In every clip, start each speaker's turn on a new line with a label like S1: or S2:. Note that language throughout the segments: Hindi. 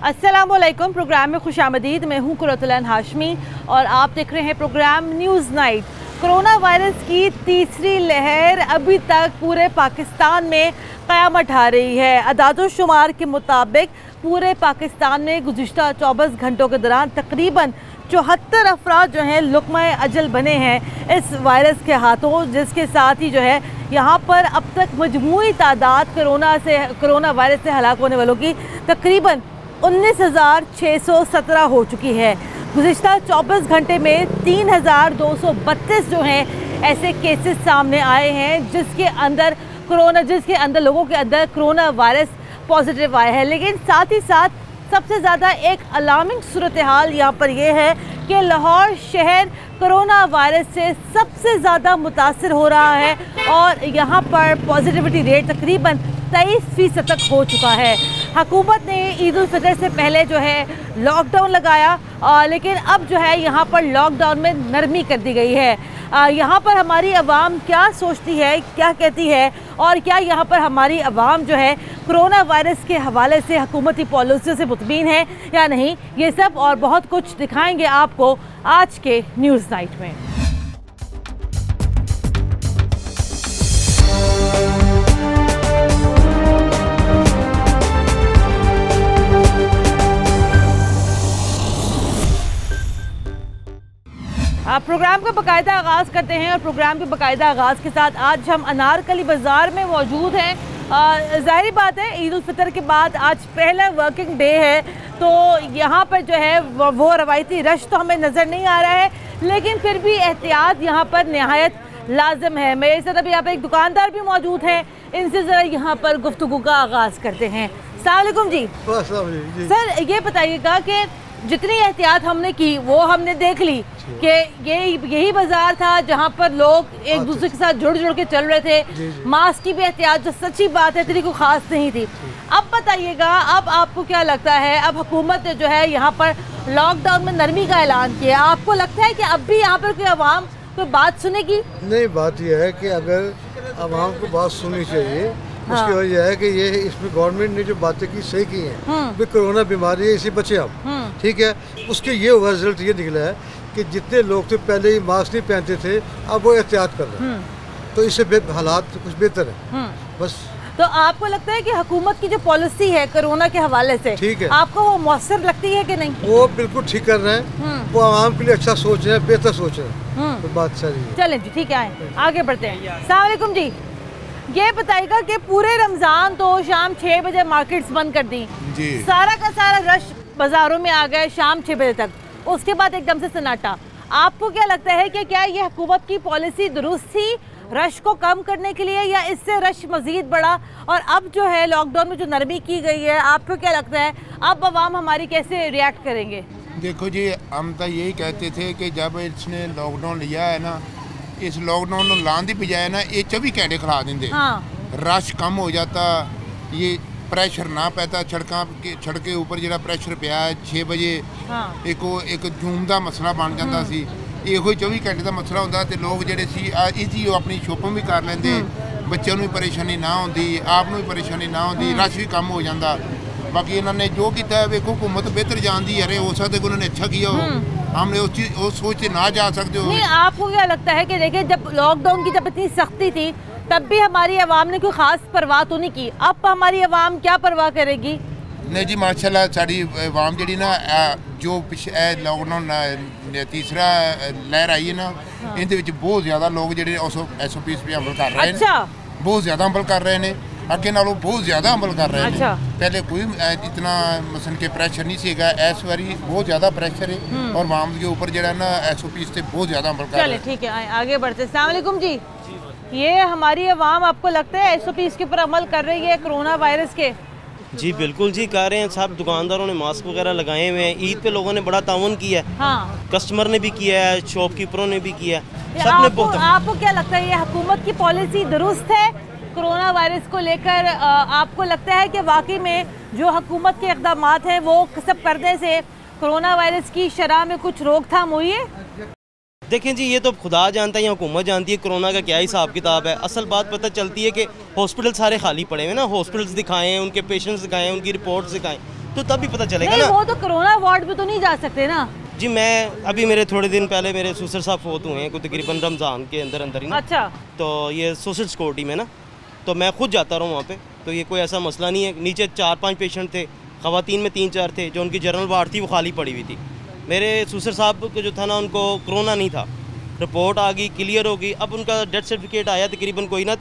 S1: अस्सलामुअलैकुम। प्रोग्राम में खुशामदीद। मैं हूँ कुरतुलैन हाशमी और आप देख रहे हैं programme news night. Coronavirus की तीसरी लहर अभी तक पूरे पाकिस्तान में क़यामत ढा रही है। अदाद-ओ-शुमार के मुताबिक पूरे पाकिस्तान में गुज़िश्ता 24 घंटों के दौरान तकरीबन 74 अफराद जो हैं लुक़्मा-ए अजल बने हैं इस वायरस के हाथों, जिसके साथ ही जो है यहाँ पर अब तक मजमूई तादाद कोरोना वायरस से हलाक होने वालों की तकरीबन 19,617 हो चुकी है। गुज़िश्ता 24 घंटे में 3,232 जो हैं ऐसे केसेस सामने आए हैं जिसके अंदर लोगों के अंदर कोरोना वायरस पॉजिटिव आया है। लेकिन साथ ही साथ सबसे ज़्यादा एक अलार्मिंग सूरत हाल यहाँ पर यह है कि लाहौर शहर कोरोना वायरस से सबसे ज़्यादा मुतासिर हो रहा है और यहाँ पर पॉजिटिविटी रेट तकरीबन 23% तक हो चुका है। हुकूमत ने ईद उल फितर से पहले जो है लॉकडाउन लगाया, लेकिन अब जो है यहाँ पर लॉकडाउन में नरमी कर दी गई है। यहाँ पर हमारी आवाम क्या सोचती है, क्या कहती है और क्या यहाँ पर हमारी आवाम जो है कोरोना वायरस के हवाले से हुकूमती पॉलिसियों से मुतमीन है या नहीं, ये सब और बहुत कुछ दिखाएंगे आपको आज के न्यूज़ नाइट में। प्रोग्राम का बाकायदा आगाज़ करते हैं और प्रोग्राम के बाकायदा आगाज़ के साथ आज हम अनारकली बाज़ार में मौजूद हैं। ज़ाहिर बात है ईद उल फितर के बाद आज पहला वर्किंग डे है, तो यहाँ पर जो है वो रवायती रश तो हमें नज़र नहीं आ रहा है, लेकिन फिर भी एहतियात यहाँ पर नहायत लाजम है। मेरे साथ अभी यहाँ पर एक दुकानदार भी मौजूद हैं, इनसे ज़रा यहाँ पर गुफ्तगू का आगाज़ करते हैं। अस्सलाम वालेकुम जी। सर ये बताइएगा कि जितनी एहतियात हमने की वो हमने देख ली कि यही बाजार था जहाँ पर लोग एक दूसरे के साथ जुड़ के चल रहे थे। मास्क की भी एहतियात जो सच्ची बात है इतनी कोई खास नहीं थी। अब बताइएगा, अब आपको क्या लगता है, अब हुकूमत ने जो है यहाँ पर लॉकडाउन में नरमी का ऐलान किया, आपको लगता है कि अब भी यहाँ पर कोई आवाम कोई बात सुनेगी?
S2: नहीं, बात यह है कि अगर आवाम को बात सुननी चाहिए। उसकी वजह है कि ये इसमें गवर्नमेंट ने जो बातें की सही की हैं, भी कोरोना बीमारी है, इसी बचे हम, ठीक है। उसके ये रिजल्ट ये निकला है कि जितने लोग थे पहले ही मास्क नहीं पहनते थे, अब वो एहतियात कर रहे हैं, तो इससे हालात कुछ बेहतर है बस।
S1: तो आपको लगता है कि हुकूमत की जो पॉलिसी है कोरोना के हवाले से, ठीक है, आपको वो मौसर लगती है कि नहीं?
S2: वो बिल्कुल ठीक कर रहे हैं, वो आवाम के लिए अच्छा सोच रहे हैं, बेहतर सोच रहे हैं, तो बात सही है।
S1: चलें जी, ठीक है, आगे बढ़ते हैं। अस्सलाम वालेकुम जी। ये बताइएगा कि पूरे रमज़ान तो शाम 6 बजे मार्केट्स बंद कर दी जी, सारा का सारा रश बाज़ारों में आ गए शाम 6 बजे तक, उसके बाद एकदम से सन्नाटा। आपको क्या लगता है कि क्या ये हुकूमत की पॉलिसी दुरुस्त थी रश को कम करने के लिए, या इससे रश मज़ीद बढ़ा? और अब जो है लॉकडाउन में जो नरमी की गई है, आपको क्या लगता है अब आवाम हमारी कैसे रिएक्ट करेंगे?
S3: देखो जी, हम तो यही कहते थे कि जब इसने लॉकडाउन लिया है ना, इस लॉकडाउन को लाने की बजाय ना ये 24 घंटे खिला देंगे, रश कम हो जाता, ये प्रेशर ना पैता सड़क के ऊपर जो प्रेशर पिया है 6 बजे एक जूम का मसला बन जाता सी। यो 24 घंटे का मसला होंदा ते लोग जेडे सी इजी अपनी शॉपिंग भी कर लेंदे, बच्चों को भी परेशानी ना होंदी, आप भी परेशानी ना होंदी, रश भी कम हो जाता। बाकी इन्होंने जो किया है देखो, हुकूमत बेहतर जानती है, हो सकता है उन्होंने अच्छा किया हो, हमने उस सोच से ना जा सकते हो।
S1: नहीं, आपको क्या लगता है कि देखिए जब लॉकडाउन की जब इतनी सख्ती थी तब भी हमारी आवाम ने कोई खास परवाह तो नहीं की, अब हमारी आवाम क्या परवाह करेगी? नहीं
S3: जी, माशाल्लाह साड़ी आवाम जी ना जो पिछले लॉकडाउन तीसरा लहर आई है ना, इनके बहुत ज़्यादा लोग जो SOPs पे अमल कर रहे हैं। अच्छा, बहुत ज़्यादा अमल कर रहे हैं, अगे नालों बहुत ज़्यादा अमल कर रहे हैं। अच्छा। पहले कोई इतना मसन के प्रेशर नहीं सीगा, इस बारी बहुत ज़्यादा प्रेशर है और आवाम के ऊपर जो ना SOPs से बहुत ज़्यादा अमल कर रहे हैं।
S1: चलिए ठीक है, आगे बढ़ते। अस्सलाम वालेकुम जी। ये हमारी आवाम आपको लगता है SOPs के ऊपर अमल कर रही है कोरोना वायरस के?
S4: जी बिल्कुल जी, कर रहे हैं। सब दुकानदारों ने मास्क वगैरह लगाए हुए हैं, ईद पे लोगों ने बड़ा ताउन किया है। हाँ। कस्टमर ने भी किया है, शॉपकीपरों ने भी किया है, सबने बहुत।
S1: आपको क्या लगता है ये हुकूमत की पॉलिसी दुरुस्त है कोरोना वायरस को लेकर? आपको लगता है कि वाकई में जो हुकूमत के इक़दामात हैं वो सब करने से कोरोना वायरस की शरह में कुछ रोकथाम हुई है?
S4: देखें जी, ये तो खुदा जानता है या हुकूमत जानती है कोरोना का क्या हिसाब किताब है। असल बात पता चलती है कि हॉस्पिटल सारे खाली पड़े हुए ना, हॉस्पिटल्स दिखाएं, उनके पेशेंट्स दिखाएं, उनकी रिपोर्ट्स दिखाएं, तो तब भी पता चलेगा
S1: नहीं,
S4: ना।
S1: वो तो कोरोना वार्ड में तो नहीं जा सकते ना
S4: जी। मैं अभी मेरे थोड़े दिन पहले मेरे ससुर साहब फोत हुए हैं, कोई तकरीबन रमज़ान के अंदर ही ना।
S1: अच्छा।
S4: तो ये सोशल सिक्योरिटी में ना, तो मैं खुद जाता रहा हूँ वहाँ पे, तो ये कोई ऐसा मसला नहीं है। नीचे 4-5 पेशेंट थे, ख़वातीन में 3-4 थे, जो उनकी जनरल वार्ड थी वो खाली पड़ी हुई थी। मेरे ससुर साहब को जो था ना, उनको कोरोना नहीं था, रिपोर्ट आ गई, क्लियर हो गई। अब उनका डेथ सर्टिफिकेट आया तकरीबन कोई ना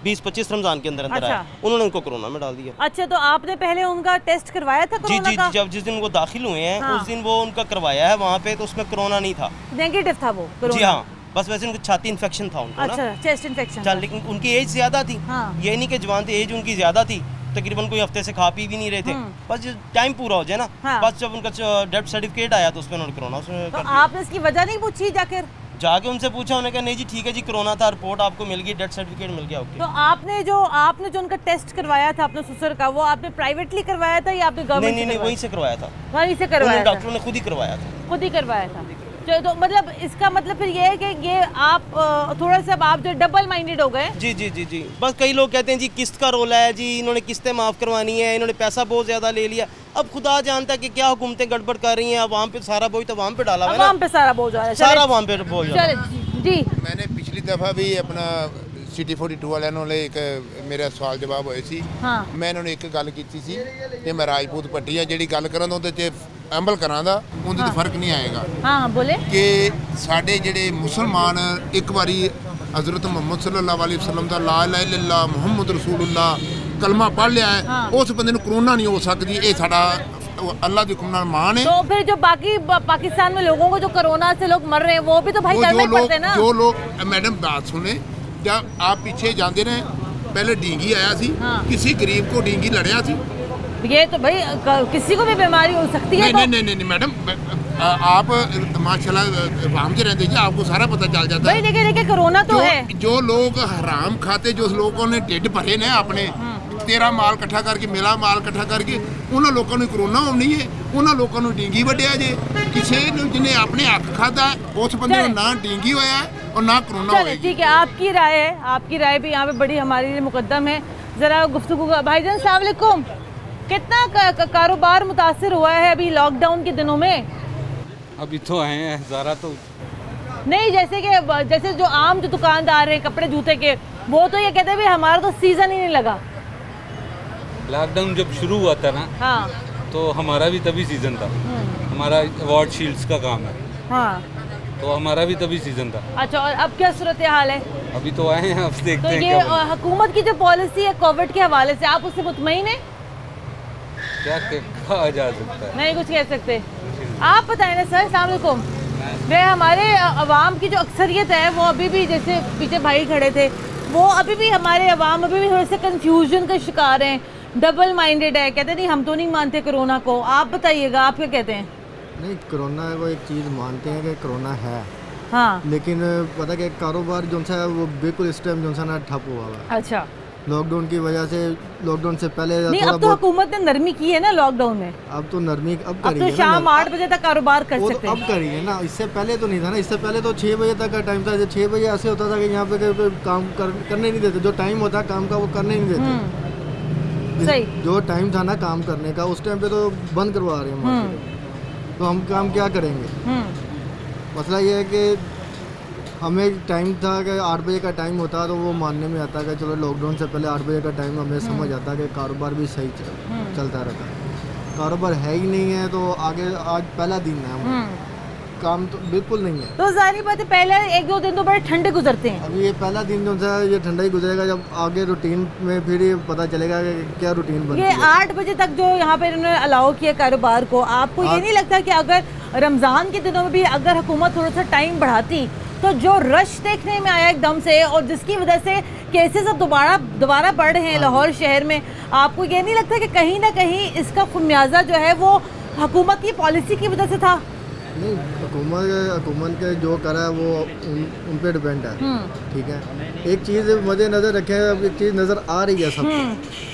S4: 20-25 रमज़ान के अंदर
S1: अच्छा।
S4: आया, उन्होंने उनको कोरोना में डाल दिया।
S1: अच्छा, तो आपने पहले उनका टेस्ट करवाया था
S4: जी
S1: कोरोना
S4: जी
S1: का?
S4: जब जिस दिन वो दाखिल हुए हैं
S1: हाँ।
S4: उस दिन वो उनका करवाया है वहाँ पे, तो उसमें कोरोना नहीं था,
S1: नेगेटिव था वो कोरोना?
S4: जी हाँ, बस वैसे उनको छाती इन्फेक्शन था उनको
S1: अच्छा,
S4: ना।
S1: Chest infection.
S4: अच्छा, लेकिन उनकी एज ज़्यादा थी।
S1: हाँ।
S4: ये नहीं कि जवान थे, एज उनकी ज़्यादा थी, तकरीबन कोई हफ्ते से खा पी भी नहीं रहे थे। बस टाइम पूरा हो जाए ना।
S1: हाँ।
S4: बस जब उनका डेथ सर्टिफिकेट आया तो उसमें उन्होंने कोरोना
S1: तो आपने इसकी वजह नहीं पूछी जाकर?
S4: जाके उनसे पूछा, उन्होंने कहा नहीं जी ठीक है जी, कोरोना था, रिपोर्ट आपको मिल गई, डेथ सर्टिफिकेट मिल गया। ओके।
S1: तो आपने जो उनका टेस्ट करवाया था अपने ससुर का, वो आपने प्राइवेटली करवाया था या आपने गवर्नमेंट?
S4: नहीं, वहीं से करवाया था,
S1: वहीं से करवाया था,
S4: डॉक्टरों ने खुद ही करवाया था।
S1: खुद ही करवाया था। तो मतलब इसका मतलब फिर ये है कि ये आप थोड़ा सा आप जो डबल माइंडेड हो गए।
S4: जी जी जी जी। बस कई लोग कहते हैं जी किस्त का रोला है जी, इन्होंने किस्तें माफ़ करवानी है, इन्होंने पैसा बहुत ज़्यादा ले लिया। अब खुदा जानता है कि क्या हुकूमतें गड़बड़ कर रही हैं। अवाम पे सारा बोझ तो अवाम पे डाला हुआ है ना।
S1: अवाम पे सारा बोझ आ रहा है,
S4: सारा अवाम पे बोझ आ रहा है।
S1: जी।
S3: मैंने पिछली दफ़ा भी अपना सिटी 42 वाਲਿਆਂ ਨਾਲ ਇੱਕ ਮੇਰਾ ਸਵਾਲ ਜਵਾਬ ਹੋਏ ਸੀ। ਮੈਂ ਇਹਨਾਂ ਨੂੰ ਇੱਕ ਗੱਲ ਕੀਤੀ ਸੀ ਕਿ ਮੈਂ ਰਾਜਪੂਤ ਪੱਟੀ ਆ, ਜਿਹੜੀ ਗੱਲ ਕਰਾਂ ਤਾਂ ਉਹਦੇ 'ਚ ਅਮਲ ਕਰਾਂ ਦਾ ਉਹਦੇ 'ਚ ਫਰਕ ਨਹੀਂ ਆਏਗਾ।
S1: ਹਾਂ ਬੋਲੇ
S3: ਕਿ ਸਾਡੇ ਜਿਹੜੇ ਮੁਸਲਮਾਨ ਇੱਕ ਵਾਰੀ हज़रत मोहम्मद सल्लल्लाहु अलैहि वसल्लम ਦਾ ਲਾ ਇਲਾਹਾ ਇਲੱਲਾਹ ਮੁਹੰਮਦ ਰਸੂਲullah ਕਲਮਾ ਪੜ੍ਹ ਲਿਆ ਹੈ, ਉਸ ਬੰਦੇ ਨੂੰ ਕਰੋਨਾ ਨਹੀਂ ਹੋ ਸਕਦੀ। ਇਹ ਸਾਡਾ अल्लाह के हुक्म नाल मान है।
S1: तो फिर जो बाकी पाकिस्तान में लोगों को जो कोरोना से लोग मर रहे हैं वो भी तो भाई करना ही पड़ते हैं ना।
S3: जो लोग मैडम बात सुने, जब आप पीछे जाते रहे, पहले डेंगू आया सी, किसी गरीब को डेंगू लड़िया सी।
S1: ये तो भाई किसी को भी बीमारी हो सकती है।
S3: नहीं मैडम, आप माशाल्लाह वाम से रहते जी, आपको सारा पता चल जाता है।
S1: देखिए कोरोना तो है।
S3: जो लोग हराम खाते, जो लोगों ने ढिड भरे ने अपने, तेरा माल इकट्ठा करके, मेरा माल इकट्ठा करके, उन्होंने लोगों ने कोरोना होनी है, उन्होंने लोगों ने डेंगू वड्या जे। किसी ने जिन्हें अपने हक खादा उस बंदे को ना डेंगू होया और ना कोरोना होया।
S1: ठीक है, आपकी राय है, आपकी राय भी यहाँ पे बड़ी हमारे लिए मुकद्दम है। जरा गुफ्तगू का भाईजान, अस्सलाम वालेकुम। कितना कारोबार मुतासिर हुआ है अभी लॉकडाउन के दिनों में?
S5: अभी तो आए हैं ज़रा तो
S1: नहीं, जैसे जो आम जो दुकानदार हैं कपड़े जूते के, वो तो ये कहते हैं भाई हमारा तो सीजन ही नहीं लगा।
S5: लॉकडाउन जब शुरू हुआ था ना,
S1: हाँ,
S5: तो हमारा भी तभी सीज़न था। हमारा अवार्ड शील्ड्स का काम है,
S1: हाँ,
S5: तो हमारा भी तभी सीज़न था।
S1: अच्छा, और अब क्या सूरत हाल है?
S5: अभी तो आए हैं, अब देखते
S1: तो
S5: हैं
S1: ये
S5: क्या
S1: हुकूमत की जो पॉलिसी है कोविड के हवाले से, आप उससे मुतमईन हैं?
S5: क्या कहा जा सकता है।
S1: नहीं कुछ कह सकते। आप बताएं ना सर। अस्सलाम वालेकुम। वे हमारे अवाम की जो अक्सरियत है वो अभी भी, जैसे पीछे भाई खड़े थे, वो अभी भी हमारे अवाम अभी भी थोड़े से कन्फ्यूजन का शिकार हैं, डबल माइंडेड है, कहते नहीं हम तो नहीं मानते कोरोना को। आप बताइएगा, आप क्या कहते हैं?
S2: नहीं, कोरोना वो एक चीज़ मानते हैं कि कोरोना है,
S1: हाँ,
S2: लेकिन पता क्या कारोबार जो सा है वो बिल्कुल इस टाइम जो सा ना ठप हुआ हुआ है।
S1: अच्छा,
S2: लॉकडाउन की वजह से, लॉकडाउन से पहले
S1: नहीं
S2: थोड़ा
S1: अब तो हुकूमत ने नरमी की है ना लॉकडाउन में।
S2: अब तो नरमी अब
S1: अब तो शाम 8 बजे तक कारोबार कर सकते हैं।
S2: अब करी है ना, इससे पहले तो नहीं था ना। इससे पहले तो 6 बजे तक का टाइम था। 6 बजे ऐसे होता था कि यहाँ पे काम करने नहीं देते, जो टाइम होता काम का वो करने नहीं देते।
S1: सही।
S2: जो टाइम था ना काम करने का, उस टाइम पे तो बंद करवा रहे हैं मार्केट। तो हम काम क्या करेंगे? मसला ये है कि हमें टाइम था कि 8 बजे का टाइम होता तो वो मानने में आता कि चलो लॉकडाउन से पहले 8 बजे का टाइम हमें समझ आता कि कारोबार भी सही चलता रहता। कारोबार है ही नहीं है, तो आगे आज पहला दिन है, काम तो बिल्कुल नहीं है।
S1: तो जाहिर बात है पहले 1-2 दिन तो बड़े ठंडे गुजरते हैं।
S2: अभी ये पहला दिन जो है ये ठंडा ही गुजरेगा, जब आगे रूटीन में फिर ये पता चलेगा कि क्या रूटीन बनती है।
S1: ये 8 बजे तक जो यहाँ पे इन्होंने अलाउ किया कारोबार को, आपको ये नहीं लगता कि अगर रमज़ान के दिनों में भी अगर हुकूमत थोड़ा सा टाइम बढ़ाती तो जो रश देखने में आया एकदम से, और जिसकी वजह से केसेस अब दोबारा बढ़ रहे हैं लाहौर शहर में, आपको ये नहीं लगता कि कहीं ना कहीं इसका खुमियाजा जो है वो हुकूमत की पॉलिसी की वजह से था?
S2: नहीं, हुकूमत के जो करा है वो उन पे डिपेंड है। ठीक है, एक चीज़ मद्देनज़र रखें, अब एक चीज़ नज़र आ रही है सबको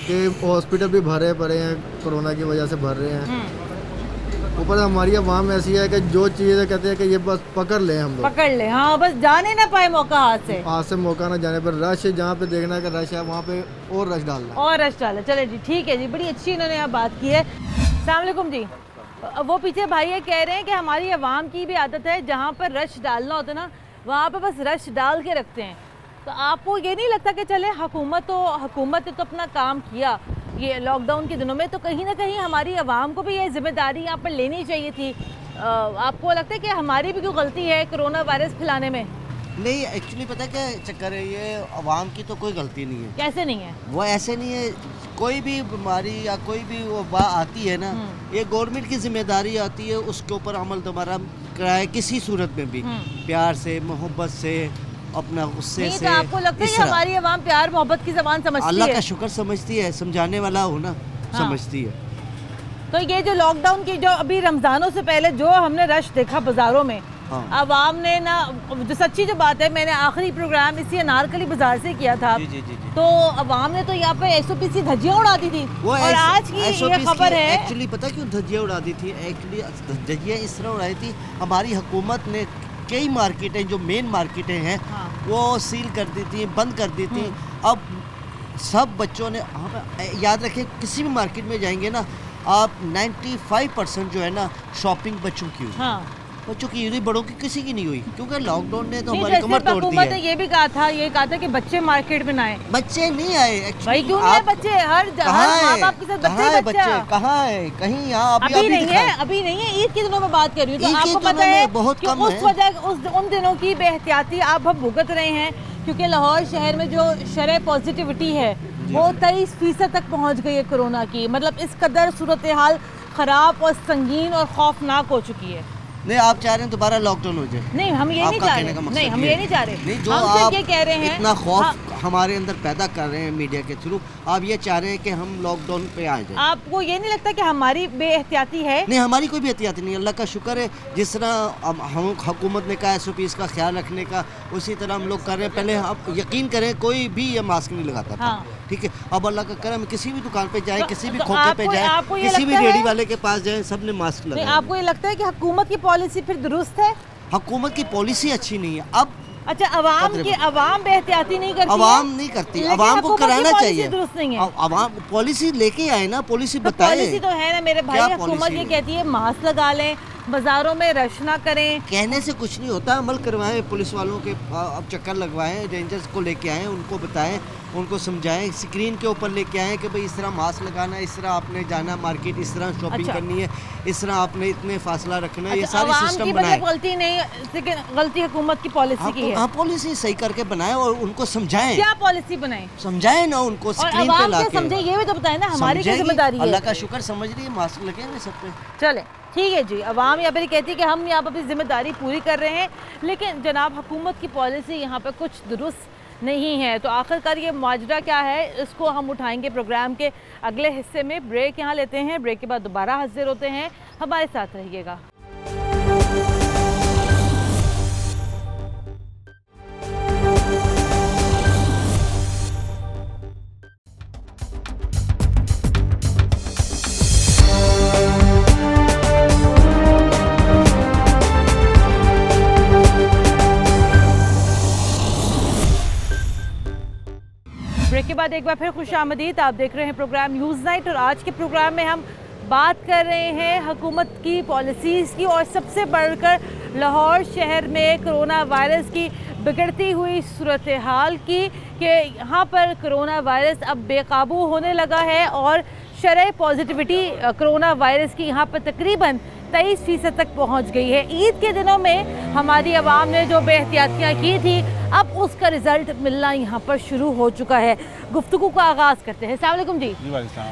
S2: कि हॉस्पिटल भी भरे पड़े हैं, कोरोना की वजह से भर रहे हैं। ऊपर हमारी आवाम ऐसी है कि जो चीज़ें कहते हैं कि ये बस पकड़ ले, हम लोग
S1: पकड़ ले, हाँ, बस जाने ना पाए मौका हाथ से
S2: मौका ना जाने पर रश, जहाँ पे देखना है कि रश है वहाँ पे और रश डालना
S1: और रश डाला। चले जी, ठीक है जी, बड़ी अच्छी इन्होंने यहाँ बात की है। अस्सलाम वालेकुम जी। वो पीछे भाई ये कह रहे हैं कि हमारी आवाम की भी आदत है जहाँ पर रश डालना होता है ना वहाँ पर बस रश डाल के रखते हैं। तो आपको ये नहीं लगता कि चले हुकूमत ने तो अपना काम किया ये लॉकडाउन के दिनों में, तो कहीं ना कहीं हमारी आवाम को भी ये जिम्मेदारी यहाँ पर लेनी चाहिए थी? आपको लगता है कि हमारी भी कोई गलती है कोरोना वायरस फैलाने में?
S6: नहीं, एक्चुअली पता क्या चक्कर है, ये आवाम की तो कोई गलती नहीं है।
S1: कैसे नहीं है?
S6: वो ऐसे नहीं है, कोई भी बीमारी या कोई भी वबा आती है ना, ये गवर्नमेंट की जिम्मेदारी आती है, उसके ऊपर अमल दोबारा कराए किसी सूरत में भी, प्यार से मोहब्बत से अपना गुस्से से।
S1: तो आपको लगता है कि हमारी आवाम प्यार मोहब्बत की ज़बान समझती है?
S6: अल्लाह का शुक्र समझती है, समझाने वाला हो ना, समझती है।
S1: तो ये जो लॉकडाउन की जो अभी रमज़ानों से पहले जो हमने रश देखा बाज़ारों में, आवाम ने ना, जो सच्ची जो बात है, मैंने आखिरी प्रोग्राम इसी अनारकली बाजार से किया था। जी। तो आवाम ने तो यहाँ पे SOP से धज्जियाँ उड़ा दी थी। और आज की ये खबर है,
S6: एक्चुअली पता क्यों धज्जियाँ उड़ा दी थी? एक्चुअली धज्जियाँ इस तरह उड़ाई थी, हमारी हुकूमत ने कई मार्केटें जो मेन मार्केटें हैं वो सील कर दी थी, बंद कर दी थी। अब सब बच्चों ने, याद रखें किसी भी मार्केट में जाएंगे ना आप, 95% जो है ना शॉपिंग बच्चों की हुई। बच्चों की हुई, बड़ों की किसी की नहीं हुई, क्योंकि लॉकडाउन ने तो हमारी कमर तोड़ दी है।
S1: ये भी कहा था कि बच्चे मार्केट में ना आए।
S6: बच्चे नहीं आए
S1: भाई, क्यों नहीं बच्चे? हर माँ बाप के साथ बच्चे
S6: कहाँ है? कहीं यहाँ
S1: अभी नहीं है। ईद के दिनों में बात कर रही हूँ, तो आपको पता है बहुत कम उस वजह उन दिनों की बेहतियाती आप हम भुगत रहे हैं, क्योंकि लाहौर शहर में जो शरह पॉजिटिविटी है वो 23% तक पहुँच गई है कोरोना की। मतलब इस कदर सूरत हाल ख़राब और संगीन और खौफनाक हो चुकी है।
S6: नहीं, आप चाह रहे हैं दोबारा लॉकडाउन हो जाए?
S1: नहीं, हम ये नहीं चाह रहे। नहीं, हम ये नहीं चाह रहे।
S6: नहीं, जो आप ये कह रहे हैं, इतना खौफ हमारे अंदर पैदा कर रहे हैं मीडिया के थ्रू, आप ये चाह रहे हैं कि हम लॉकडाउन पे आ जाए।
S1: आपको ये नहीं लगता कि हमारी बेएहतियाती है?
S6: नहीं, हमारी कोई भी एहतियाती नहीं, अल्लाह का शुक्र है। जिस तरह हम हुकूमत ने कहा SOPs का ख्याल रखने का, उसी तरह हम लोग कर रहे हैं। पहले आप यकीन करें कोई भी ये मास्क नहीं लगाता था, ठीक है? अब अल्लाह का करम, किसी भी दुकान पे जाए, किसी भी खोखे पे जाए, किसी भी रेडी वाले के पास जाए, सब ने मास्क लगाया।
S1: आपको ये लगता है कि हुकूमत की पॉलिसी फिर दुरुस्त है?
S6: हुकूमत की पॉलिसी अच्छी नहीं है। अब
S1: अच्छा, अवाम बेहतियाती नहीं करती?
S6: अवाम नहीं करती, अवाम को कराना चाहिए।
S1: दुरुस्त नहीं है।
S6: अवाम पॉलिसी लेके आए ना, पॉलिसी बताए।
S1: पॉलिसी तो है ना मेरे भाई, हुकूमत ये कहती है मास्क लगा लें, बाजारों में रश ना करें।
S6: कहने से कुछ नहीं होता, अमल करवाएं, पुलिस वालों के अब चक्कर लगवाएं, रेंजर्स को लेके आएं, उनको बताएं, उनको समझाएं, स्क्रीन के ऊपर लेके आएं कि भाई इस तरह मास्क लगाना है, इस तरह आपने जाना मार्केट, इस तरह शॉपिंग करनी है, इस तरह आपने इतने फासला रखना है। ये सारी सिस्टम बनाए।
S1: गलती नहीं, लेकिन गलती हुकूमत की पॉलिसी की है।
S6: हाँ, पॉलिसी सही करके बनाए और उनको समझाएं।
S1: क्या पॉलिसी बनाए?
S6: समझाएं ना उनको, स्क्रीन पे लाके
S1: समझे, ये भी तो बताए ना, हमारी क्या जिम्मेदारी है?
S6: अल्लाह का शुक्र समझ रही है, मास्क लगे हुए सब पे।
S1: चले, ठीक है जी। अवाम यहाँ पर कहती है कि हम यहाँ पर अपनी जिम्मेदारी पूरी कर रहे हैं, लेकिन जनाब हुकूमत की पॉलिसी यहाँ पर कुछ दुरुस्त नहीं है। तो आखिरकार ये माजरा क्या है, इसको हम उठाएंगे प्रोग्राम के अगले हिस्से में। ब्रेक यहाँ लेते हैं, ब्रेक के बाद दोबारा हाजिर होते हैं, हमारे साथ रहिएगा। ब्रेक के बाद एक बार फिर खुशामदीद। आप देख रहे हैं प्रोग्राम न्यूज़ नाइट, और आज के प्रोग्राम में हम बात कर रहे हैं हुकूमत की पॉलिसीज़ की, और सबसे बढ़कर लाहौर शहर में कोरोना वायरस की बिगड़ती हुई सूरत हाल की, कि यहाँ पर कोरोना वायरस अब बेकाबू होने लगा है और शरह पॉजिटिविटी कोरोना वायरस की यहाँ पर तकरीबन 23% तक पहुँच गई है। ईद के दिनों में हमारी आवाम ने जो बेहतियातियाँ की थी, अब उसका रिज़ल्ट मिलना यहाँ पर शुरू हो चुका है। गुफ्तगू का आगाज़ करते हैं। अस्सलाम वालेकुम जी।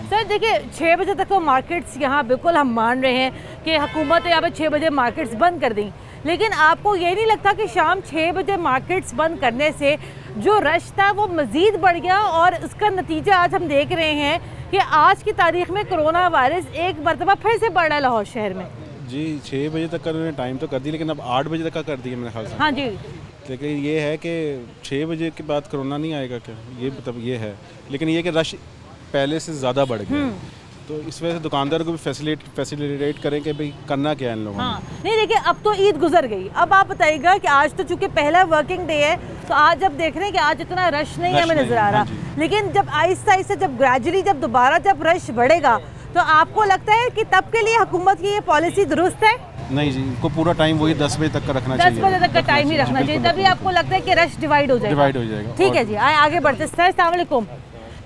S1: सर देखिए, 6 बजे तक तो मार्केट्स यहाँ बिल्कुल हम मान रहे हैं कि हुकूमत ने यहाँ पर 6 बजे मार्केट्स बंद कर दी, लेकिन आपको ये नहीं लगता कि शाम 6 बजे मार्केट्स बंद करने से जो रश था वो मज़ीद बढ़ गया, और इसका नतीजा आज हम देख रहे हैं कि आज की तारीख में कोरोना वायरस एक मरतबा फिर से बढ़ रहा है लाहौर शहर में?
S7: जी, 6 बजे तक का उन्होंने टाइम तो कर दी, लेकिन अब 8 बजे तक का कर दिया मेरे ख्याल से।
S1: हाँ जी,
S7: लेकिन ये है कि 6 बजे के बाद कोरोना नहीं आएगा क्या, ये मतलब ये है। लेकिन ये कि रश पहले से ज़्यादा बढ़ गया, तो इस वजह से दुकानदार को भी फैसिलिटेट करें कि भाई करना क्या है इन लोगों ने।
S1: नहीं देखिए, अब तो ईद गुजर गई, अब आप बताइएगा कि आज तो चूंकि पहला वर्किंग डे है, तो आज जब देख रहे हैं कि आज इतना रश नहीं हमें नज़र आ रहा, लेकिन जब आहिस्ता आहिस्ता, जब ग्रेजुअली, जब दोबारा जब रश बढ़ेगा, तो आपको लगता है कि तब के लिए हुकूमत की ये पॉलिसी दुरुस्त है?
S7: नहीं जी, इनको पूरा टाइम वही 10 बजे तक का रखना चाहिए।
S1: 10 बजे तक का टाइम ही रखना चाहिए, तभी आपको लगता है कि रश डिवाइड हो जाएगा। ठीक है जी, आए आगे बढ़ते। सर अस्सलाम वालेकुम।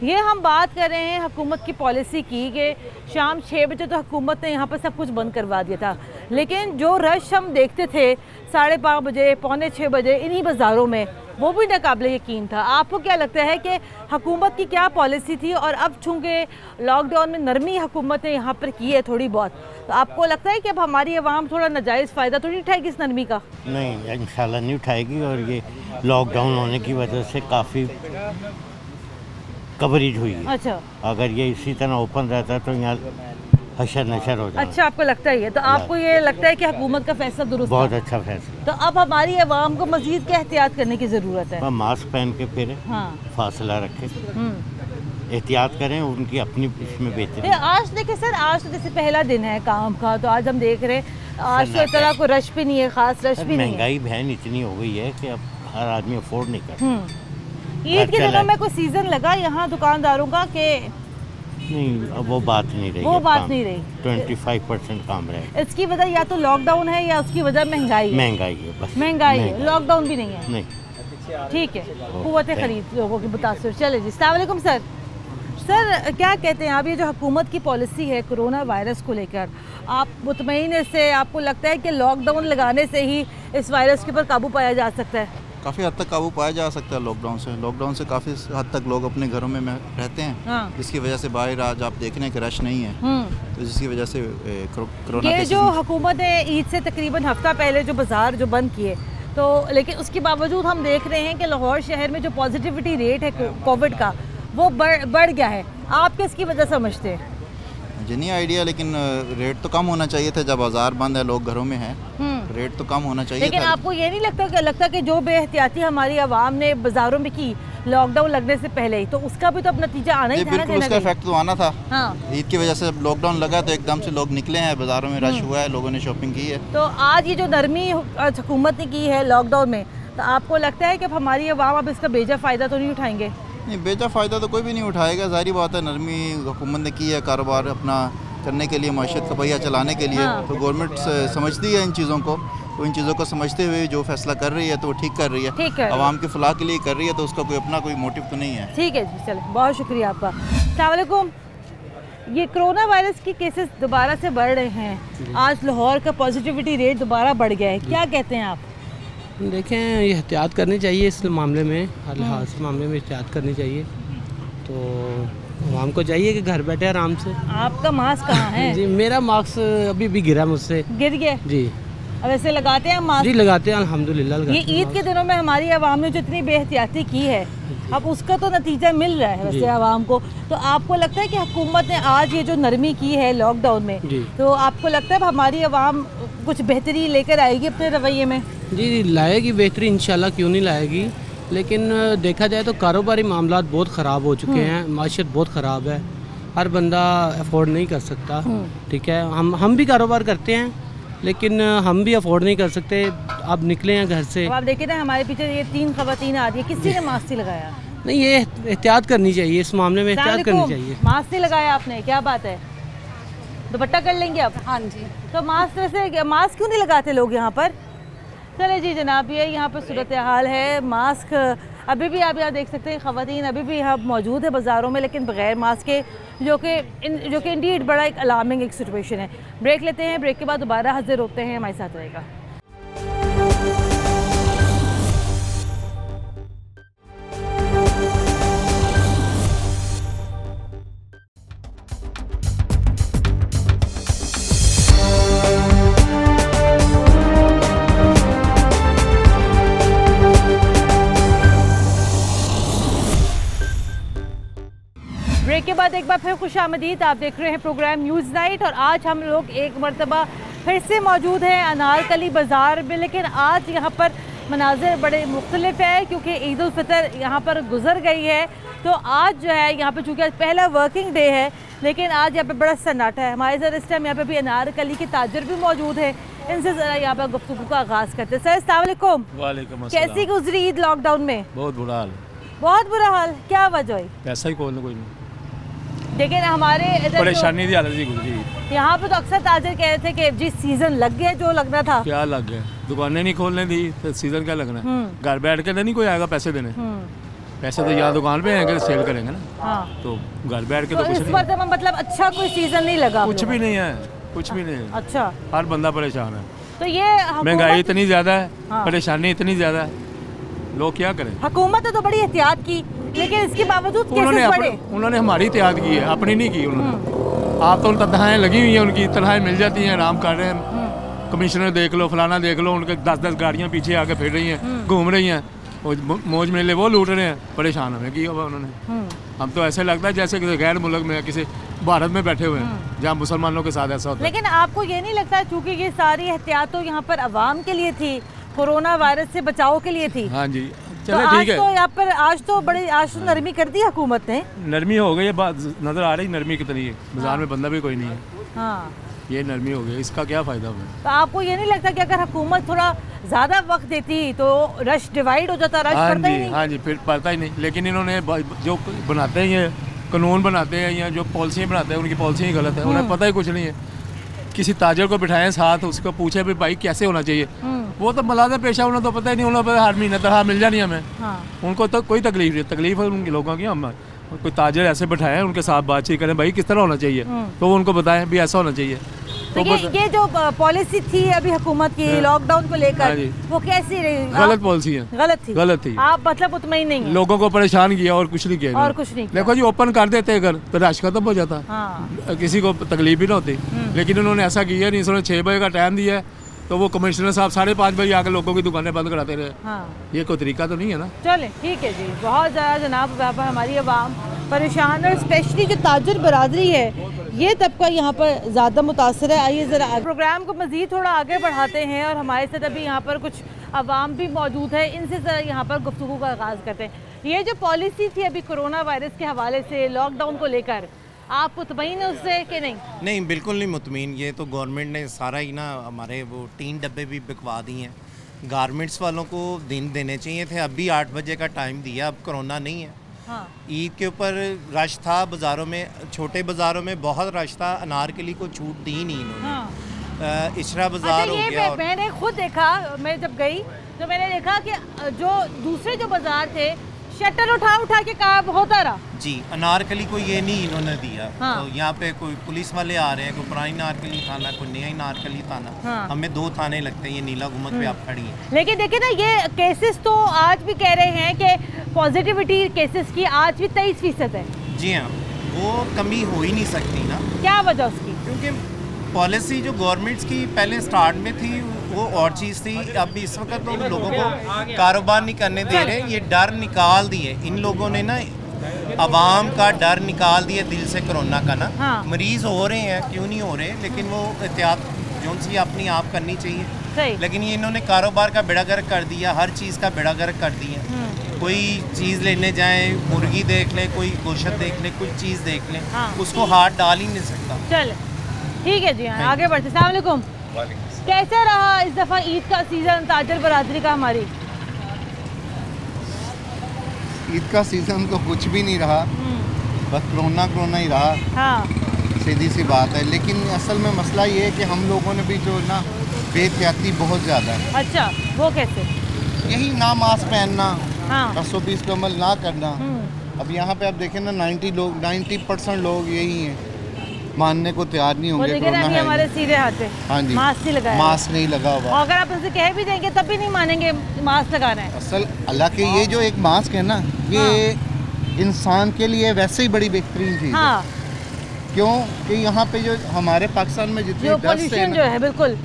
S1: ये हम बात कर रहे हैं हुकूमत की पॉलिसी की कि शाम 6 बजे तो हुकूमत ने यहाँ पर सब कुछ बंद करवा दिया था, लेकिन जो रश हम देखते थे 5:30 बजे, पौने 6 बजे इन्हीं बाज़ारों में, वो भी नाकाबिले यकीन था। आपको क्या लगता है कि हुकूमत की क्या पॉलिसी थी, और अब चूँकि लॉकडाउन में नरमी हुकूमत ने यहाँ पर की है थोड़ी बहुत, तो आपको लगता है कि अब हमारी आवाम थोड़ा नाजायज़ फ़ायदा तो नहीं उठाएगी इस नरमी का?
S8: नहीं, इंशाल्लाह नहीं उठाएगी। और ये लॉकडाउन होने की वजह से काफ़ी कवरेज हुई है।
S1: अच्छा,
S8: अगर ये इसी तरह ओपन रहता तो यहाँ हशर नशर हो जाता।
S1: अच्छा, आपको लगता है ये? तो आपको ये लगता है कि हुकूमत का फैसला दुरुस्त
S8: बहुत
S1: था?
S8: अच्छा फैसला।
S1: तो अब हमारी आवाम को मजीद क्या एहतियात करने की ज़रूरत है?
S8: मास्क पहन के फिरे,
S1: हाँ,
S8: फासला रखें, एहतियात करें, उनकी अपनी इसमें बेहतरी।
S1: आज देखिए सर, आज तो जैसे पहला दिन है काम का, तो आज हम देख रहे हैं आज तो इतना कोई रश भी नहीं है, खास रश भी नहीं है।
S8: महंगाई बहन इतनी हो गई है कि अब हर आदमी अफोर्ड नहीं कर।
S1: ईद के दिनों में कोई सीजन लगा यहाँ दुकानदारों का कि
S8: नहीं? अब वो बात नहीं रही, 25% काम रहे।
S1: इसकी वजह या तो लॉकडाउन है या उसकी वजह महंगाई
S8: है बस।
S1: महंगाई है, लॉकडाउन भी नहीं है।
S8: नहीं,
S1: ठीक है, कुव्वत खरीद लोगों की मुतासिर। चले जी, अस्सलाम वालेकुम सर। सर क्या कहते हैं आप, ये जो हुकूमत की पॉलिसी है कोरोना वायरस को लेकर, आप मुतमईन से, आपको लगता है कि लॉकडाउन लगाने से ही इस वायरस के ऊपर काबू पाया जा सकता है?
S9: काफ़ी हद तक काबू पाया जा सकता है लॉकडाउन से काफ़ी हद तक लोग अपने घरों में रहते हैं।
S1: हाँ।
S9: जिसकी वजह से बाहर आज आप देख रहे हैं कि रश नहीं है, तो जिसकी वजह से कोरोना
S1: ये जो हुकूमत ने ईद से तकरीबन हफ्ता पहले जो बाज़ार जो बंद किए, तो लेकिन उसके बावजूद हम देख रहे हैं कि लाहौर शहर में जो पॉजिटिविटी रेट है कोविड का वो बढ़ गया है। आप किसकी वजह समझते हैं?
S9: जी नहीं आइडिया, लेकिन रेट तो कम होना चाहिए था। जब बाजार बंद है, लोग घरों में हैं, रेट तो कम होना चाहिए।
S1: लेकिन आपको ये नहीं लगता कि जो बेहतियाती हमारी आवाम ने बाजारों में की लॉकडाउन लगने से पहले ही, तो उसका भी तो अब नतीजा आना ही था?
S9: बिल्कुल, उसका इफेक्ट तो आना था।
S1: हाँ।
S9: ईद की वजह से लॉकडाउन लगा तो एकदम से लोग निकले हैं, बाजारों में रश हुआ है, लोगों ने शॉपिंग की है।
S1: तो आज ये जो नरमी हुकूमत ने की है लॉकडाउन में, तो आपको लगता है कि अब हमारी आवाम अब इसका बेजा फ़ायदा तो नहीं उठाएंगे?
S9: नहीं, बेजा फ़ायदा तो कोई भी नहीं उठाएगा, जाहिर बात है। नरमी हुकूमत ने की है कारोबार अपना करने के लिए, माशियत का पहिया चलाने के लिए। हाँ। तो गवर्नमेंट समझती है इन चीज़ों को, तो इन चीज़ों को समझते हुए जो फैसला कर रही है तो वो ठीक कर रही है, आवाम की फलाह के लिए कर रही है, तो उसका कोई अपना कोई मोटिव तो नहीं है।
S1: ठीक है जी, चलो बहुत शुक्रिया आपका। अस्सलाम वालेकुम। ये कोरोना वायरस के केसेस दोबारा से बढ़ रहे हैं, आज लाहौर का पॉजिटिविटी रेट दोबारा बढ़ गया है, क्या कहते हैं आप?
S10: देखें, ये एहतियात करनी चाहिए इस मामले में, हर लिहाज मामले में एहतियात करनी चाहिए। तो आवाम को चाहिए कि घर बैठे आराम से।
S1: आपका मास्क कहाँ है?
S10: जी, मेरा मास्क अभी भी गिरा मुझसे।
S1: गिर गया? जी। अब ऐसे लगाते हैं मास्क? जी
S10: लगाते हैं, अल्हम्दुलिल्लाह।
S1: ये ईद के दिनों में हमारी आवाम ने जो इतनी बेहतियाती की है, अब उसका तो नतीजा मिल रहा है वैसे आवाम को। तो आपको लगता है कि हुकूमत ने आज ये जो नरमी की है लॉकडाउन में, तो आपको लगता है हमारी आवाम कुछ बेहतरी लेकर आएगी अपने रवैये में? जी
S10: लाएगी बेहतरी, इंशाल्लाह, क्यों नहीं लाएगी। लेकिन देखा जाए तो कारोबारी मामलात बहुत ख़राब हो चुके हैं, माशियत बहुत ख़राब है, हर बंदा अफोर्ड नहीं कर सकता। ठीक है, हम भी कारोबार करते हैं, लेकिन हम भी अफोर्ड नहीं कर सकते। अब निकले हैं घर से।
S1: आप देखिए ना, हमारे पीछे ये 3 ख़वातीन आ रही है, किसी ने मास्क नहीं लगाया?
S10: नहीं, ये एहतियात करनी चाहिए, इस मामले में एहतियात करनी चाहिए।
S1: मास्क नहीं लगाया आपने, क्या बात है? दुपट्टा कर लेंगे आप? हाँ जी। तो मास्क क्यों नहीं लगाते लोग यहाँ पर? चले जी जनाब, ये यहाँ पर सूरत हाल है। मास्क अभी भी आप यहाँ देख सकते हैं, ख़वातीन अभी भी यहाँ मौजूद है बाज़ारों में, लेकिन बग़ैर मास्क के, जो कि इंडीड बड़ा एक अलार्मिंग एक सिचुएशन है। ब्रेक लेते हैं, ब्रेक के बाद दोबारा हाजिर होते हैं, हमारे साथ रहेगा। ब्रेक के बाद एक बार फिर खुशामदीद। आप देख रहे हैं प्रोग्राम न्यूज़ नाइट, और आज हम लोग एक मरतबा फिर से मौजूद हैं अनारकली बाज़ार में। लेकिन आज यहाँ पर मनाज़िर बड़े मुख्तलिफ है, क्योंकि ईद उल फितर यहाँ पर गुजर गई है। तो आज जो है यहाँ पर, चूँकि आज पहला वर्किंग डे है, लेकिन आज यहाँ पर बड़ा सन्नाटा है। हमारे साथ इस टाइम यहाँ पर भी अनारकली के ताजर भी मौजूद है, इनसे ज़रा यहाँ पर गुफ्तगू का आगाज़ करते हैं। सर अस्सलाम वालेकुम।
S11: वालेकुम अस्सलाम।
S1: कैसी गुजरी ईद लॉकडाउन में?
S11: बहुत बुरा हाल।
S1: बहुत बुरा हाल, क्या वजह है?
S11: पैसा ही कोई नहीं।
S1: लेकिन हमारे
S11: परेशानी की हालत गुजरी।
S1: यहाँ पे तो अक्सर ताजर कह रहे थे कि जी सीजन लग गया जो लगना था।
S11: क्या लग गया, दुकानें नहीं खोलने दी तो सीजन क्या लगना है। घर बैठ के नहीं कोई आएगा पैसे देने। पैसे तो यहाँ दुकान पे आएंगे सेल करेंगे ना। हाँ। तो घर बैठ के तो कुछ नहीं। इस मतलब
S1: अच्छा कोई सीजन नहीं लगा,
S11: कुछ भी नहीं है, कुछ भी नहीं है।
S1: अच्छा,
S11: हर बंदा परेशान है।
S1: तो ये
S11: महंगाई इतनी ज्यादा है, परेशानी इतनी ज्यादा है, लोग क्या करें।
S1: हुकूमत ने तो बड़ी एहतियात की, लेकिन इसके बावजूद केसेस बढ़े।
S11: उन्होंने हमारी एहतियात की है, अपनी नहीं की उन्होंने। आप तो तनख्वाहें लगी हुई हैं, उनकी तनख्वाहें मिल जाती हैं, आराम कर रहे हैं। कमिश्नर देख लो, फलाना देख लो, उनके 10-10 गाड़ियाँ पीछे आके फिर रही हैं, घूम रही हैं, मौज मेले वो लूट रहे हैं। परेशान हमें किया हुआ उन्होंने। हम तो ऐसे लगता है जैसे किसी गैर मुल्क में, किसी भारत में बैठे हुए हैं जहाँ मुसलमानों के साथ ऐसा होता है।
S1: लेकिन आपको ये नहीं लगता, चूंकि ये सारी एहतियात तो यहाँ पर अवाम के लिए थी, कोरोना वायरस से बचाव के लिए थी।
S11: हाँ जी,
S1: चलो ठीक है। तो यहाँ पर आज तो नरमी कर दी हुकूमत ने।
S11: नरमी हो गई है, बात नजर आ रही नरमी कितनी है। बाजार में बंदा भी कोई नहीं है।
S1: हाँ,
S11: ये नरमी हो गई, इसका क्या फायदा हुआ।
S1: तो आपको ये नहीं लगता कि अगर हुकूमत थोड़ा ज्यादा वक्त देती तो रश डिवाइड हो जाता, रश पड़ता ही नहीं।
S11: हाँ जी, फिर पड़ता ही नहीं। लेकिन इन्होंने जो बनाते हैं, ये कानून बनाते हैं या जो पॉलिसियाँ बनाते हैं, उनकी पॉलिसियाँ गलत है। उन्हें पता ही कुछ नहीं है। किसी ताजर को बिठाएं साथ, उसको पूछे भी भाई कैसे होना चाहिए। वो तो मलाजा पेशा, उन्हें तो पता ही नहीं। उन्हें पता हर महीने तरह मिल जानी हमें। उनको तो कोई तकलीफ नहीं, तकलीफ है उनके लोगों की। हम कोई ताजर ऐसे बिठाएं, उनके साथ बातचीत करें, भाई किस तरह होना चाहिए, तो वो उनको बताएं भी ऐसा होना चाहिए।
S1: तो ये जो पॉलिसी थी अभी हुकूमत की लॉकडाउन को लेकर, वो कैसी रही?
S11: गलत पॉलिसी है,
S1: गलत थी। आप मतलब मुतमईन नहीं है?
S11: लोगों को परेशान किया और कुछ नहीं किया।
S1: और कुछ नहीं।
S11: देखो जी, ओपन कर देते अगर तो रश खत्म हो जाता। किसी को तकलीफ भी ना होती। लेकिन उन्होंने ऐसा किया नहीं। उन्होंने 6 बजे का टाइम दिया है, तो वो कमिश्नर साहब 5:30 बजे आकर लोगों की दुकानें बंद कराते रहे। ये कोई तरीका तो नहीं है ना।
S1: चले ठीक है जी, बहुत ज़्यादा जनाब यहाँ पर हमारी आवाम परेशान है, स्पेशली जो ताजर बरादरी है, ये तबका यहाँ पर ज़्यादा मुतासर है। आइए ज़रा प्रोग्राम को मज़ीद थोड़ा आगे बढ़ाते हैं और हमारे साथ अभी यहाँ पर कुछ आवाम भी मौजूद है, इनसे ज़रा यहाँ पर गुफ्तगू का आगाज़ करते हैं। ये जो पॉलिसी थी अभी कोरोना वायरस के हवाले से, लॉकडाउन को लेकर, आप मुतमईन है उससे कि नहीं?
S12: नहीं, बिल्कुल नहीं मुतमईन। ये तो गवर्नमेंट ने सारा ही ना हमारे वो 3 डब्बे भी बिकवा दिए हैं। गारमेंट्स वालों को दिन देने चाहिए थे, अभी 8 बजे का टाइम दिया, अब कोरोना नहीं है। हाँ। ईद के ऊपर रश था बाज़ारों में, छोटे बाज़ारों में बहुत रश था। अनारकली को छूट दी नहीं इन्होंने। हाँ। इशरा बाज़ार हो गया।
S1: मैंने खुद देखा, मैं जब गई तो मैंने देखा कि जो दूसरे जो बाज़ार थे, शटर उठा के काम होता रहा।
S12: जी, अनारकली को ये नहीं इन्होंने दिया।
S1: हाँ।
S12: तो यहाँ पे कोई पुलिस वाले आ रहे हैं, कोई पुरानी नारकली थाना, कोई नया नारकली थाना। हाँ। हमें 2 थाने लगते हैं। ये नीला गुम्बद पे आप खड़ी हैं।
S1: लेकिन देखिए ना, ये केसेस तो आज भी कह रहे हैं कि पॉजिटिविटी केसेस की आज भी 23% है।
S12: जी हाँ, वो कमी हो ही नहीं सकती ना।
S1: क्या वजह उसकी?
S12: क्योंकि पॉलिसी जो गवर्नमेंट्स की पहले स्टार्ट में थी वो और चीज़ थी। अब इस वक्त तो लोगों को कारोबार नहीं करने दे रहे। ये डर निकाल दिए इन लोगों ने ना, अवाम का डर निकाल दिया दिल से कोरोना का ना। हाँ। मरीज़ हो रहे हैं, क्यों नहीं हो रहे, लेकिन वो एहतियात जो सी अपनी आप करनी चाहिए। लेकिन ये इन्होंने कारोबार का बेड़ा गर्क कर दिया, हर चीज़ का बेड़ा गर्क कर दिया। कोई चीज़ लेने जाएं, मुर्गी देख लें, कोई गोश्त देख लें, कुछ चीज़ देख लें। हाँ। उसको हाथ डाल ही नहीं सकता।
S1: चल ठीक है जी, हाँ आगे बढ़ते। अस्सलाम वालेकुम। कैसा रहा इस दफ़ा ईद का सीज़न ताजर बरादरी का हमारी?
S13: ईद का सीज़न तो कुछ भी नहीं रहा, बस कोरोना ही रहा। हाँ। सीधी सी बात है। लेकिन असल में मसला ये है कि हम लोगों ने भी जो ना बेहतियाती बहुत ज़्यादा है।
S1: अच्छा, वो कैसे?
S13: यही ना मास्क पहनना,
S1: हाँ।
S13: 120 का अमल ना करना। अब यहाँ पे आप देखें ना, 90% लोग यही हैं, मानने को तैयार नहीं होंगे।
S1: हमारे सीधे हाथ पे
S13: हाँ जी,
S1: मास्क नहीं लगाया,
S13: मास्क नहीं लगा हुआ।
S1: और अगर आप उनसे कह भी देंगे तब भी नहीं मानेंगे मास्क लगाना है।
S13: असल अल्लाह के ये जो एक मास्क है ना, ये इंसान के लिए वैसे ही बड़ी बेहतरीन चीज़ है। क्यों कि यहाँ पे जो हमारे पाकिस्तान में जितनी डस्ट है
S1: जो है, बिल्कुल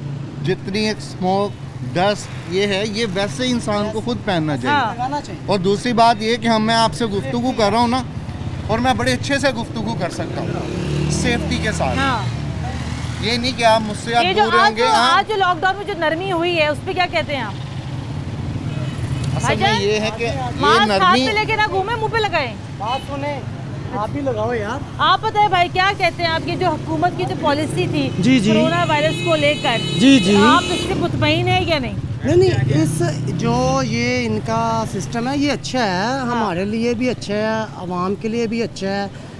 S13: जितनी एक स्मोक डस्ट ये है, ये वैसे इंसान को खुद पहनना चाहिए। और दूसरी बात ये कि मैं आपसे गुफ्तगू कर रहा हूँ ना, और मैं बड़े अच्छे से गुफ्तगू कर सकता हूँ सेफ्टी के साथ। ये नहीं कि आप मुझसे आप दूर होंगे।
S1: आज जो लॉकडाउन में जो नरमी हुई है उस पर क्या कहते हैं आप?
S13: असल में ये है कि
S1: ये नरमी लेके ना घूमे, मुँह पे लगाए।
S14: बात सुने, आप भी लगाओ यार।
S1: आप बताए भाई, क्या कहते हैं आप? ये जो हुकूमत की जो पॉलिसी थी कोरोना वायरस को लेकर,
S14: जी
S1: आप इससे मुतमईन है या नहीं?
S14: नहीं, इस जो ये इनका सिस्टम है ये अच्छा है। हाँ। हमारे लिए भी अच्छा है, आवाम के लिए भी अच्छा है।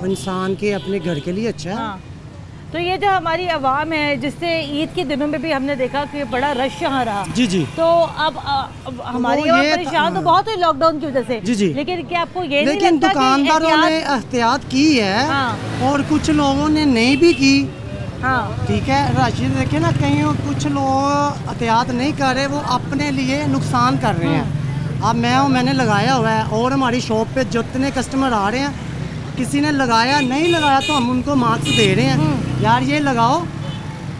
S14: इंसान के अपने घर के लिए अच्छा है।
S1: हाँ। तो ये जो हमारी आवाम है, जिससे ईद के दिनों में भी हमने देखा कि बड़ा रश यहाँ रहा।
S14: जी जी।
S1: तो अब हमारी आवाम परेशान तो बहुत हुई लॉकडाउन की वजह से।
S14: जी जी।
S1: लेकिन क्या आपको ये नहीं
S14: लेकिन
S1: लगता
S14: दुकानदारों ने एहतियात की है। हाँ। और कुछ लोगों ने नहीं भी की।
S1: हाँ।
S14: ठीक है, राशिद देखे ना, कहीं कुछ लोग एहतियात नहीं कर रहे, वो अपने लिए नुकसान कर रहे हैं। अब मैंने लगाया हुआ है और हमारी शॉप पे जितने कस्टमर आ रहे हैं, किसी ने लगाया नहीं लगाया तो हम उनको मार्क्स दे रहे हैं, यार ये लगाओ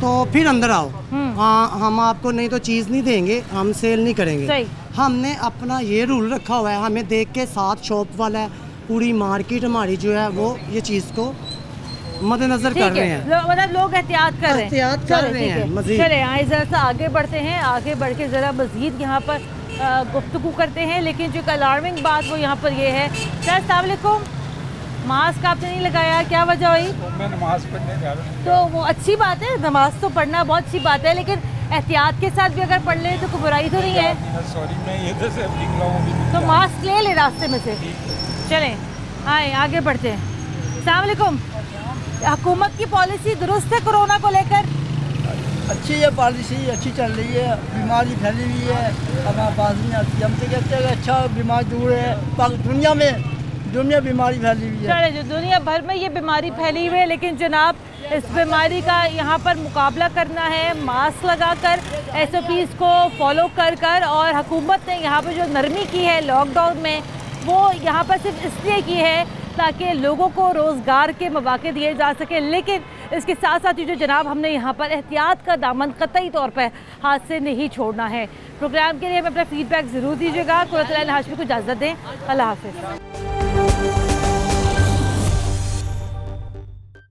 S14: तो फिर अंदर आओ। हाँ, हम आपको नहीं तो चीज़ नहीं देंगे, हम सेल नहीं करेंगे। हमने अपना ये रूल रखा हुआ है, हमें देख के साथ शॉप वाला है, पूरी मार्केट हमारी जो है वो ये चीज़ को मद्देनजर कर रहे हैं।
S1: मतलब लोग एहतियात कर रहे हैं।
S14: एहतियात कर रहे हैं। मज़ीद
S1: चले आए ज़रा सा आगे बढ़ते हैं, आगे बढ़ के ज़रा मज़ीद यहाँ पर गुफ्तगू करते हैं। लेकिन जो अलार्मिंग बात वो यहाँ पर ये है। सर अस्सलाम वालेकुम, मास्क आपने नहीं लगाया, क्या वजह हुई?
S15: मैं नमाज पढ़ने जा रहा हूँ।
S1: तो वो अच्छी बात है, नमाज तो पढ़ना बहुत अच्छी बात है, लेकिन एहतियात के साथ भी अगर पढ़ ले तो कोई बुराई तो नहीं है।
S15: सॉरी, मैं इधर से निकला हूँ।
S1: तो मास्क ले ले रास्ते में से। चलें आए आगे बढ़ते हैं। अस्सलाम वालेकुम, हुकूमत की पॉलिसी दुरुस्त है कोरोना को लेकर?
S16: अच्छी है पॉलिसी, अच्छी चल रही है। बीमारी फैली हुई है, हमारे पास नहीं आती। हम तो कहते हैं कि अच्छा बीमारी दूर है, दुनिया बीमारी फैली हुई है।
S1: चले जो दुनिया भर में ये बीमारी फैली हुई है, लेकिन जनाब इस बीमारी का यहाँ पर मुकाबला करना है मास्क लगाकर, SOPs को फॉलो कर और हुकूमत ने यहाँ पर जो नरमी की है लॉकडाउन में, वो यहाँ पर सिर्फ इसलिए की है ताकि लोगों को रोज़गार के मौके दिए जा सके। लेकिन इसके साथ साथ जो जनाब हमने यहाँ पर एहतियात का दामन कतई तौर पर हाथ से नहीं छोड़ना है। प्रोग्राम के लिए हमें अपना फीडबैक ज़रूर दीजिएगा। कुर्रत हाशमी को इजाज़त दें, अल्लाह हाफ़िज़।